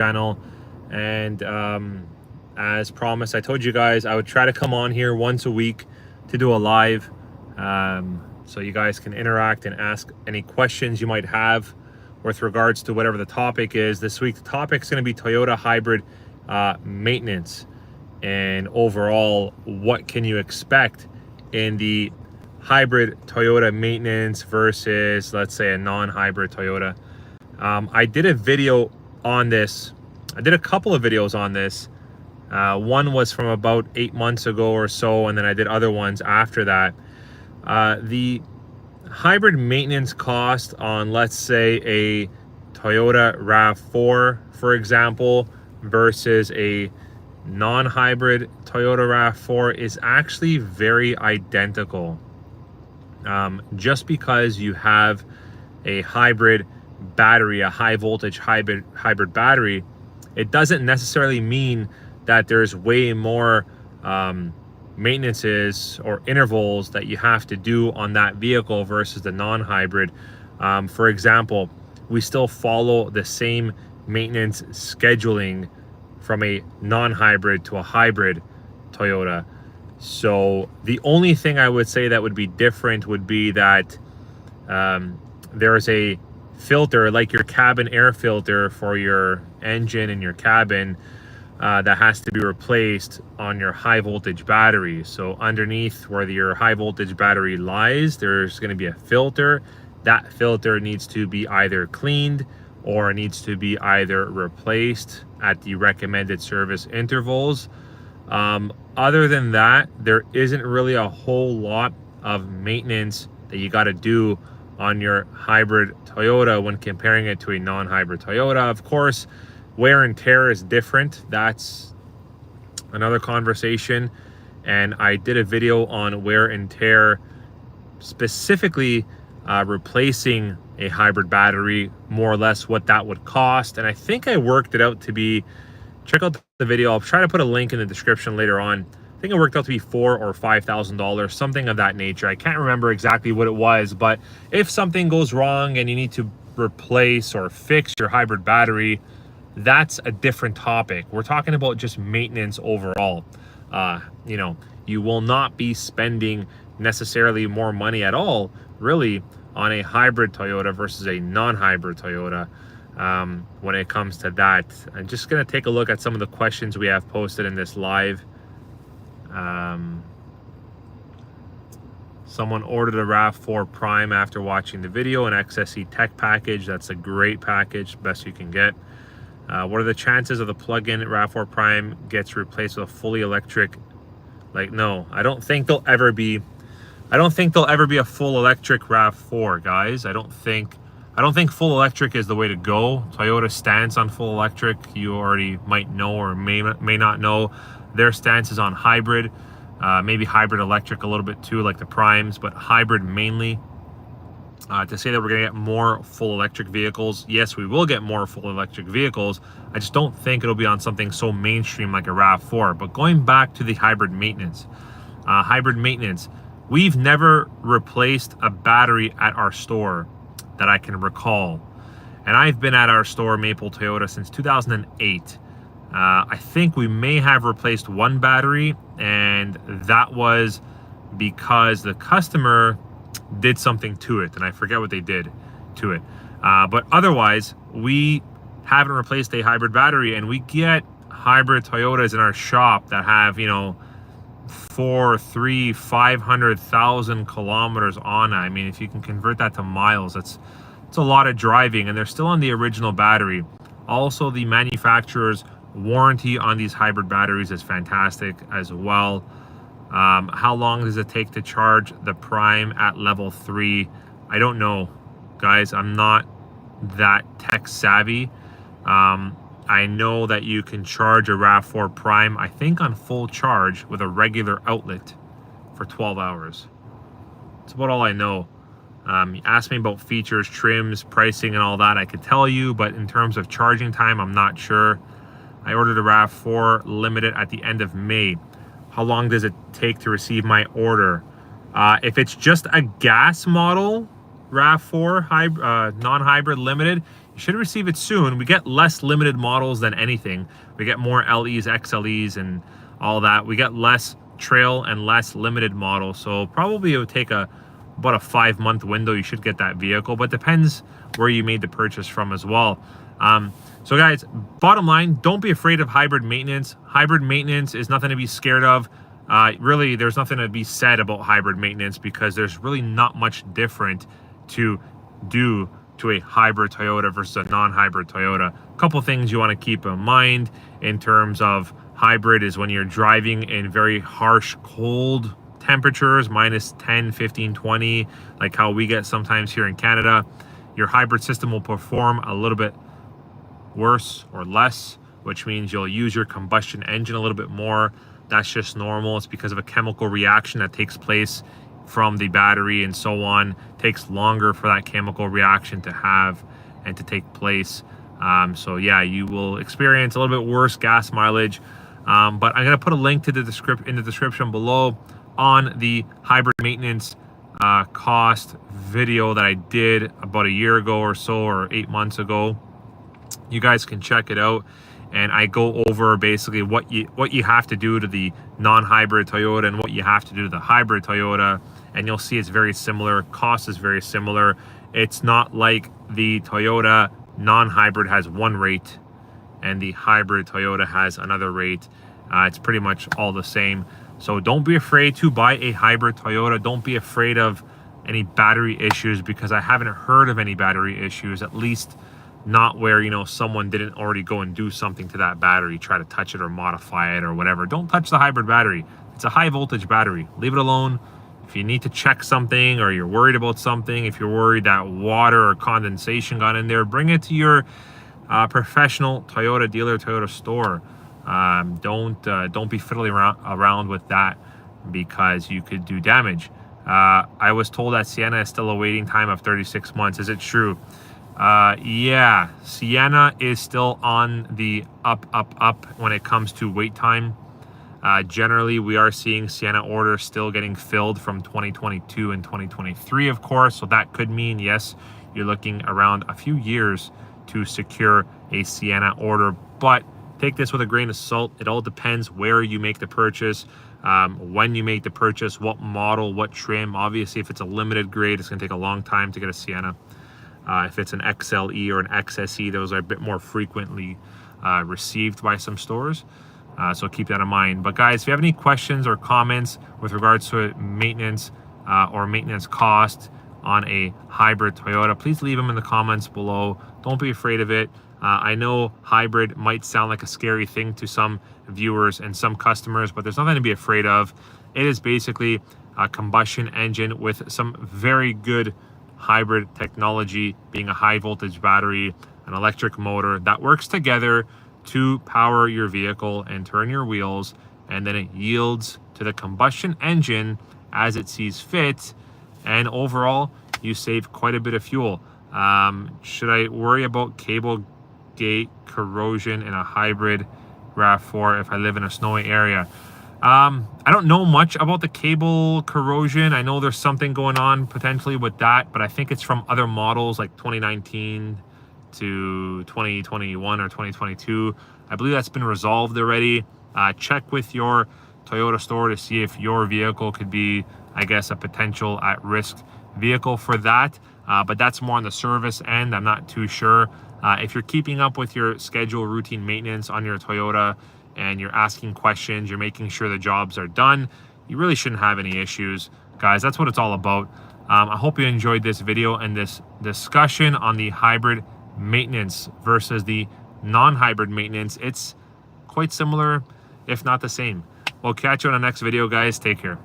channel. And as promised, I told you guys I would try to come on here once a week to do a live, so you guys can interact and ask any questions you might have with regards to whatever the topic is. This week the topic is going to be Toyota hybrid maintenance, and overall what can you expect in the hybrid Toyota maintenance versus, let's say, a non-hybrid Toyota. I did a video on this. I did a couple of videos on this. One was from about 8 months ago or so, and then I did other ones after that. The hybrid maintenance cost on, let's say, a Toyota RAV4, for example, versus a non-hybrid Toyota RAV4 is actually very identical. Just because you have a hybrid battery, a high voltage hybrid battery, it doesn't necessarily mean that there's way more maintenances or intervals that you have to do on that vehicle versus the non-hybrid. For example, we still follow the same maintenance scheduling from a non-hybrid to a hybrid Toyota. So the only thing I would say that would be different would be that there is a filter, like your cabin air filter for your engine and your cabin, that has to be replaced on your high voltage battery. So underneath where your high voltage battery lies, there's going to be a filter. That filter needs to be either cleaned or needs to be either replaced at the recommended service intervals. Other than that, there isn't really a whole lot of maintenance that you got to do on your hybrid Toyota when comparing it to a non-hybrid Toyota. Of course, wear and tear is different. That's another conversation. And I did a video on wear and tear, specifically replacing a hybrid battery, more or less what that would cost. And I think I worked it out to be, check out the video. I'll try to put a link in the description later on. I think it worked out to be $4,000 or $5,000, something of that nature. I can't remember exactly what it was, but if something goes wrong and you need to replace or fix your hybrid battery, that's a different topic. We're talking about just maintenance overall. You know, you will not be spending necessarily more money at all, really, on a hybrid Toyota versus a non-hybrid Toyota. When it comes to that, I'm just going to take a look at some of the questions we have posted in this live. Someone ordered a RAV4 Prime after watching the video, an XSE Tech package. That's a great package, best you can get. What are the chances of the plug-in RAV4 Prime gets replaced with a fully electric? Like, no, I don't think there'll ever be a full electric RAV4, guys. I don't think full electric is the way to go. Toyota's stance on full electric, you already might know or may not know. Their stance is on hybrid, maybe hybrid electric a little bit too, like the Primes, but hybrid mainly. To say that we're going to get more full electric vehicles, yes, we will get more full electric vehicles. I just don't think it'll be on something so mainstream like a RAV4. But going back to the hybrid maintenance, we've never replaced a battery at our store that I can recall. And I've been at our store, Maple Toyota, since 2008. I think we may have replaced one battery, and that was because the customer did something to it, and I forget what they did to it. But otherwise, we haven't replaced a hybrid battery, and we get hybrid Toyotas in our shop that have, you know, 500,000 kilometers on it. I mean, if you can convert that to miles, it's a lot of driving, and they're still on the original battery. Also, the manufacturer's warranty on these hybrid batteries is fantastic as well. How long does it take to charge the Prime at level 3? I don't know, guys. I'm not that tech savvy. I know that you can charge a RAV4 Prime, I think, on full charge with a regular outlet for 12 hours. That's about all I know. You asked me about features, trims, pricing, and all that. I could tell you, but in terms of charging time, I'm not sure. I ordered a RAV4 Limited at the end of May. How long does it take to receive my order? If it's just a gas model RAV4 non-hybrid Limited, You should receive it soon. We get less limited models than anything. We get more LEs, XLEs, and all that. We get less trail and less limited models. So probably it would take about a 5-month window. You should get that vehicle, but depends where you made the purchase from as well. So guys, bottom line, don't be afraid of hybrid maintenance. Hybrid maintenance is nothing to be scared of. Really, there's nothing to be said about hybrid maintenance because there's really not much different to do to a hybrid Toyota versus a non-hybrid Toyota. A couple things you want to keep in mind in terms of hybrid is when you're driving in very harsh cold temperatures, minus 10, 15, 20, like how we get sometimes here in Canada, your hybrid system will perform a little bit worse or less, which means you'll use your combustion engine a little bit more. That's just normal. It's because of a chemical reaction that takes place from the battery and so on. It takes longer for that chemical reaction to have and to take place. So yeah, you will experience a little bit worse gas mileage. But I'm going to put a link to the description below on the hybrid maintenance cost video that I did about a year ago or so, or 8 months ago. You guys can check it out, and I go over basically what you have to do to the non-hybrid Toyota and what you have to do to the hybrid Toyota, and you'll see it's very similar. Cost is very similar. It's not like the Toyota non-hybrid has one rate and the hybrid Toyota has another rate. It's pretty much all the same. So don't be afraid to buy a hybrid Toyota. Don't be afraid of any battery issues, because I haven't heard of any battery issues, at least not where, you know, someone didn't already go and do something to that battery, try to touch it or modify it or whatever. Don't touch the hybrid battery. It's a high voltage battery. Leave it alone. If you need to check something or you're worried about something, if you're worried that water or condensation got in there, bring it to your professional Toyota dealer, Toyota store. Don't be fiddling around with that, because you could do damage. I was told that Sienna is still a waiting time of 36 months. Is it true? Yeah, Sienna is still on the up when it comes to wait time. Generally, we are seeing Sienna orders still getting filled from 2022 and 2023, of course. So that could mean, yes, you're looking around a few years to secure a Sienna order. But take this with a grain of salt. It all depends where you make the purchase, when you make the purchase, what model, what trim. Obviously, if it's a limited grade, it's going to take a long time to get a Sienna. If it's an XLE or an XSE, those are a bit more frequently received by some stores. So keep that in mind. But guys, if you have any questions or comments with regards to maintenance or maintenance cost on a hybrid Toyota, please leave them in the comments below. Don't be afraid of it. I know hybrid might sound like a scary thing to some viewers and some customers, but there's nothing to be afraid of. It is basically a combustion engine with some very good hybrid technology, being a high voltage battery, an electric motor that works together to power your vehicle and turn your wheels, and then it yields to the combustion engine as it sees fit, and overall you save quite a bit of fuel. Should I worry about cable gate corrosion in a hybrid RAV4 if I live in a snowy area? I don't know much about the cable corrosion. I know there's something going on potentially with that, but I think it's from other models like 2019 to 2021 or 2022. I believe that's been resolved already. Check with your Toyota store to see if your vehicle could be, I guess, a potential at-risk vehicle for that. But that's more on the service end. I'm not too sure. If you're keeping up with your schedule routine maintenance on your Toyota and you're asking questions, you're making sure the jobs are done, you really shouldn't have any issues. Guys, that's what it's all about. I hope you enjoyed this video and this discussion on the hybrid maintenance versus the non-hybrid maintenance. It's quite similar, if not the same. We'll catch you on the next video, guys. Take care.